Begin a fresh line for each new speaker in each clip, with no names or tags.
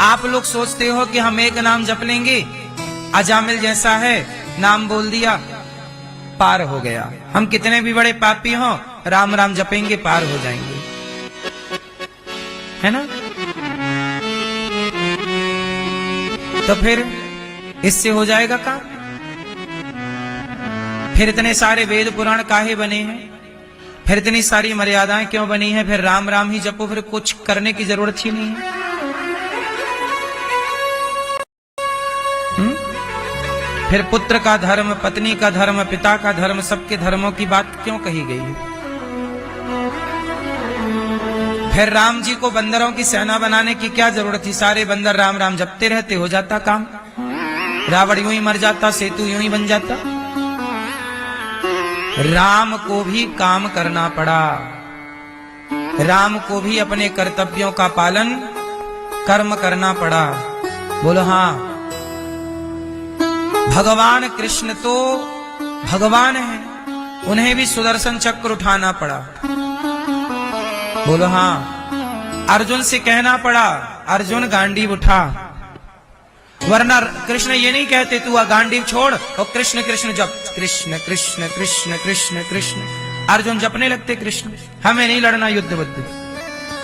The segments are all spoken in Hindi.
आप लोग सोचते हो कि हम एक नाम जप लेंगे, अजामिल जैसा है, नाम बोल दिया पार हो गया। हम कितने भी बड़े पापी हों, राम राम जपेंगे पार हो जाएंगे, है ना? तो फिर इससे हो जाएगा काम? फिर इतने सारे वेद पुराण काहे बने हैं? फिर इतनी सारी मर्यादाएं क्यों बनी हैं? फिर राम राम ही जपो, फिर कुछ करने की जरूरत ही नहीं है। फिर पुत्र का धर्म, पत्नी का धर्म, पिता का धर्म, सबके धर्मों की बात क्यों कही गई है? फिर राम जी को बंदरों की सेना बनाने की क्या जरूरत थी? सारे बंदर राम राम जपते रहते, हो जाता काम। रावण यूं ही मर जाता, सेतु यूं ही बन जाता। राम को भी काम करना पड़ा, राम को भी अपने कर्तव्यों का पालन कर्म करना पड़ा। बोलो हाँ। भगवान कृष्ण तो भगवान है, उन्हें भी सुदर्शन चक्र उठाना पड़ा। बोलो हाँ। अर्जुन से कहना पड़ा, अर्जुन गांडीव उठा, वरना कृष्ण ये नहीं कहते तू गांडीव छोड़ और कृष्ण कृष्ण जप, कृष्ण कृष्ण कृष्ण कृष्ण कृष्ण। अर्जुन जपने लगते कृष्ण। हमें नहीं लड़ना युद्ध बुद्ध,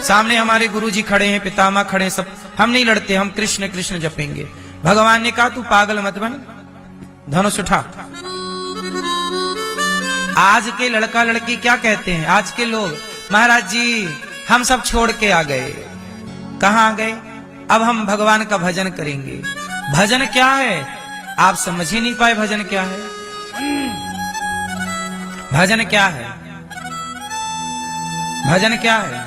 सामने हमारे गुरुजी खड़े हैं, पितामह खड़े हैं, सब हम नहीं लड़ते, हम कृष्ण कृष्ण जपेंगे। भगवान ने कहा तू पागल मत बन, धनुष उठा। आज के लड़का लड़की क्या कहते हैं? आज के लोग, महाराज जी हम सब छोड़ के आ गए। कहां आ गए? अब हम भगवान का भजन करेंगे। भजन क्या है? आप समझ ही नहीं पाए भजन क्या है। भजन क्या है? भजन क्या है?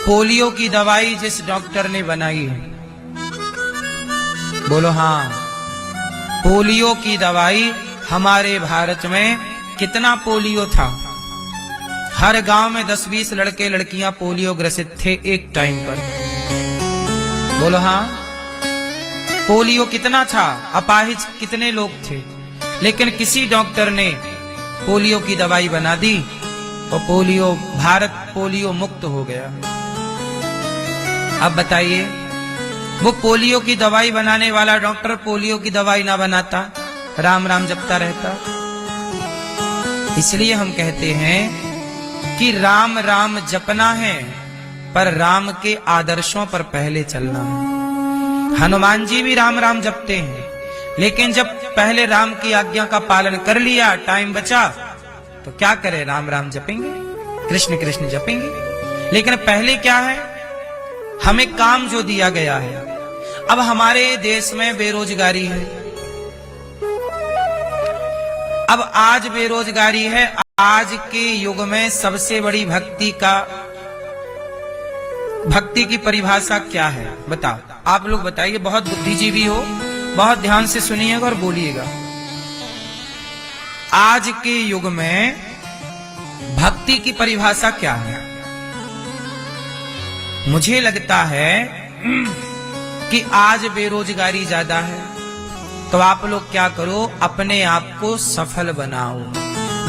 पोलियो की दवाई जिस डॉक्टर ने बनाई है, बोलो हाँ। पोलियो की दवाई, हमारे भारत में कितना पोलियो था? हर गांव में 10-20 लड़के लड़कियां पोलियो ग्रसित थे एक टाइम पर। बोलो हाँ। पोलियो कितना था? अपाहिज कितने लोग थे? लेकिन किसी डॉक्टर ने पोलियो की दवाई बना दी तो पोलियो, भारत पोलियो मुक्त हो गया। अब बताइए, वो पोलियो की दवाई बनाने वाला डॉक्टर पोलियो की दवाई ना बनाता, राम राम जपता रहता। इसलिए हम कहते हैं कि राम राम जपना है, पर राम के आदर्शों पर पहले चलना है। हनुमान जी भी राम राम जपते हैं, लेकिन जब पहले राम की आज्ञा का पालन कर लिया, टाइम बचा, तो क्या करें? राम राम जपेंगे, कृष्ण कृष्ण जपेंगे। लेकिन पहले क्या है? हमें काम जो दिया गया है। अब हमारे देश में बेरोजगारी है, अब आज बेरोजगारी है। आज के युग में सबसे बड़ी भक्ति की परिभाषा क्या है? बताओ, आप लोग बताइए। बहुत बुद्धिजीवी हो, बहुत ध्यान से सुनिएगा और बोलिएगा। आज के युग में भक्ति की परिभाषा क्या है? मुझे लगता है कि आज बेरोजगारी ज्यादा है, तो आप लोग क्या करो, अपने आप को सफल बनाओ,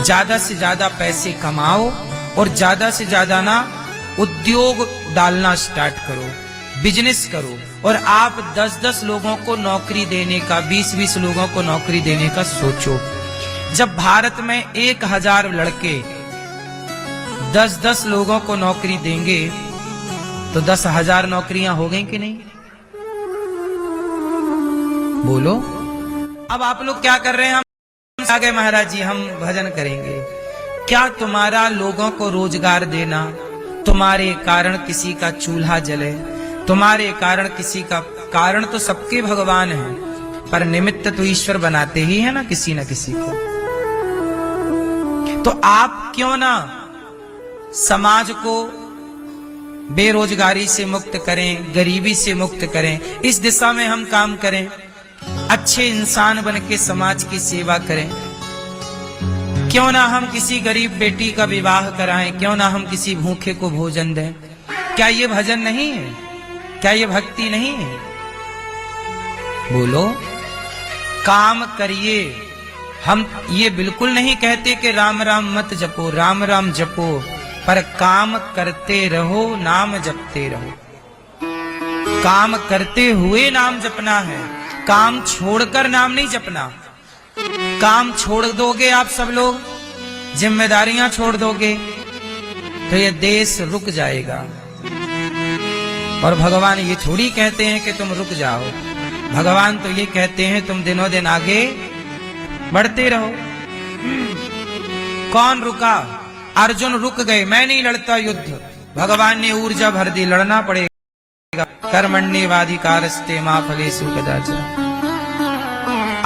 ज्यादा से ज्यादा पैसे कमाओ और ज्यादा से ज्यादा ना उद्योग डालना स्टार्ट करो, बिजनेस करो। और आप 10-10 लोगों को नौकरी देने का, 20-20 लोगों को नौकरी देने का सोचो। जब भारत में 1000 लड़के 10-10 लोगों को नौकरी देंगे तो 10,000 नौकरियां हो गई कि नहीं? बोलो। अब आप लोग क्या कर रहे हैं? हम आ गए महाराज जी, हम भजन करेंगे। क्या तुम्हारा लोगों को रोजगार देना, तुम्हारे कारण किसी का चूल्हा जले, तुम्हारे कारण किसी का, कारण तो सबके भगवान हैं, पर निमित्त तो ईश्वर बनाते ही है ना किसी न किसी को। तो आप क्यों ना समाज को बेरोजगारी से मुक्त करें, गरीबी से मुक्त करें, इस दिशा में हम काम करें, अच्छे इंसान बन के समाज की सेवा करें। क्यों ना हम किसी गरीब बेटी का विवाह कराएं, क्यों ना हम किसी भूखे को भोजन दें। क्या ये भजन नहीं है? क्या ये भक्ति नहीं है? बोलो। काम करिए। हम ये बिल्कुल नहीं कहते कि राम राम मत जपो, राम राम जपो, पर काम करते रहो, नाम जपते रहो। काम करते हुए नाम जपना है, काम छोड़कर नाम नहीं जपना। काम छोड़ दोगे आप सब लोग, जिम्मेदारियां छोड़ दोगे, तो ये देश रुक जाएगा। और भगवान ये थोड़ी कहते हैं कि तुम रुक जाओ, भगवान तो ये कहते हैं तुम दिनों दिन आगे बढ़ते रहो। कौन रुका? अर्जुन रुक गए, मैं नहीं लड़ता युद्ध, भगवान ने ऊर्जा भर दी, लड़ना पड़ेगा। कर्मण्येवाधिकारस्ते मा फलेषु कदाचन।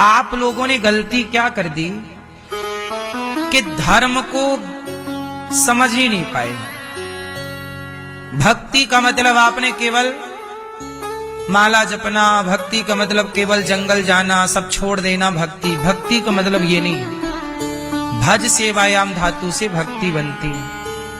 आप लोगों ने गलती क्या कर दी कि धर्म को समझ ही नहीं पाए। भक्ति का मतलब आपने केवल माला जपना, भक्ति का मतलब केवल जंगल जाना, सब छोड़ देना। भक्ति का मतलब ये नहीं। भज सेवायाम धातु से भक्ति बनती है।